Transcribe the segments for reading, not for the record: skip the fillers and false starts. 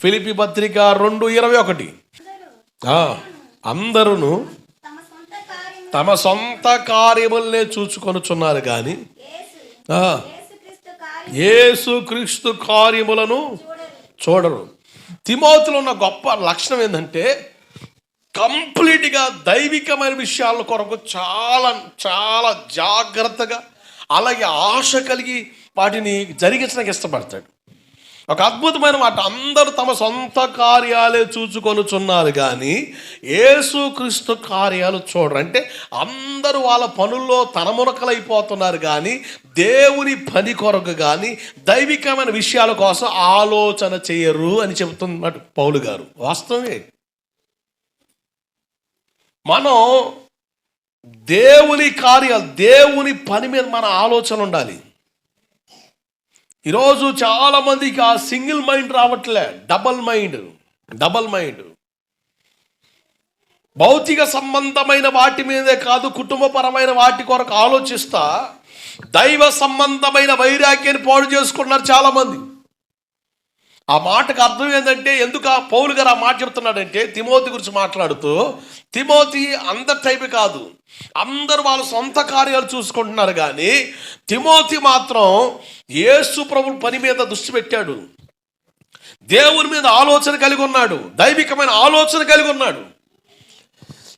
ఫిలిప్పీ పత్రిక 2:21. అందరూ తమ సొంత కార్యములనే చూచుకొనుచున్నారు కానీ యేసుక్రీస్తు కార్యములను చూడరు. తిమోతిలో ఉన్న గొప్ప లక్షణం ఏంటంటే కంప్లీట్గా దైవికమైన విషయాల కొరకు చాలా చాలా జాగ్రత్తగా, అలాగే ఆశ కలిగి వాటిని జరిగించడానికి ఇష్టపడతాడు. ఒక అద్భుతమైన మాట, అందరూ తమ సొంత కార్యాలే చూచుకొనుచున్నారు కానీ యేసుక్రీస్తు కార్యాలు చూడరు. అంటే అందరూ వాళ్ళ పనుల్లో తనమునకలైపోతున్నారు కానీ దేవుని పని కొరకు కానీ దైవికమైన విషయాల కోసం ఆలోచన చేయరు అని చెబుతున్నాడు పౌలు గారు. వాస్తవమే. మనం దేవుని కార్యాలు, దేవుని పని మీద మన ఆలోచన ఉండాలి. ఈరోజు చాలామందికి ఆ సింగిల్ మైండ్ రావట్లే, డబల్ మైండ్. భౌతిక సంబంధమైన వాటి మీదే కాదు, కుటుంబపరమైన వాటి కొరకు ఆలోచిస్తా దైవ సంబంధమైన వైరాగ్యాన్ని పాడు చేసుకున్నారు చాలామంది. ఆ మాటకు అర్థం ఏంటంటే, ఎందుకు ఆ పౌలు గారు ఆ మాట చెప్తున్నాడంటే, తిమోతి గురించి మాట్లాడుతూ, తిమోతి అందరి టైపు కాదు, అందరూ వాళ్ళ సొంత కార్యాలు చూసుకుంటున్నారు కానీ తిమోతి మాత్రం యేసు ప్రభు పని మీద దృష్టి పెట్టాడు, దేవుని మీద ఆలోచన కలిగి ఉన్నాడు, దైవికమైన ఆలోచన కలిగి ఉన్నాడు.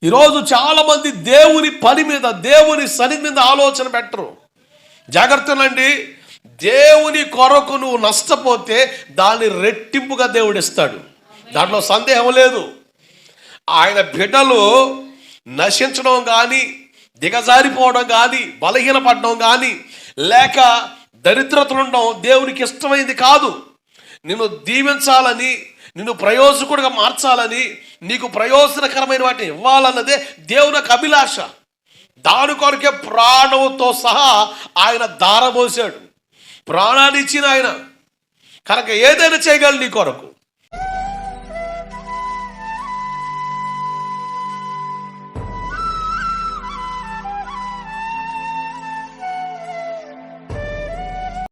ఈరోజు చాలామంది దేవుని పని మీద, దేవుని సన్నిధి మీద ఆలోచన పెట్టరు. జాగ్రత్తలండి. దేవుని కొరకు నువ్వు నష్టపోతే దాన్ని రెట్టింపుగా దేవుడు ఇస్తాడు, దాంట్లో సందేహం లేదు. ఆయన బిడ్డలు నశించడం కానీ, దిగజారిపోవడం కానీ, బలహీనపడడం కానీ, లేక దరిద్రతలు ఉండడం దేవునికి ఇష్టమైంది కాదు. నిన్ను దీవించాలని, నిన్ను ప్రయోజకుడిగా మార్చాలని, నీకు ప్రయోజనకరమైన వాటిని ఇవ్వాలన్నదే దేవుని యొక్క అభిలాష. దాని కొరకే ప్రాణంతో సహా ఆయన ధారపోసాడు, ప్రాణాన్ని ఇచ్చిన ఆయన కనుక ఏదైనా చేయగలడు నీ కొరకు.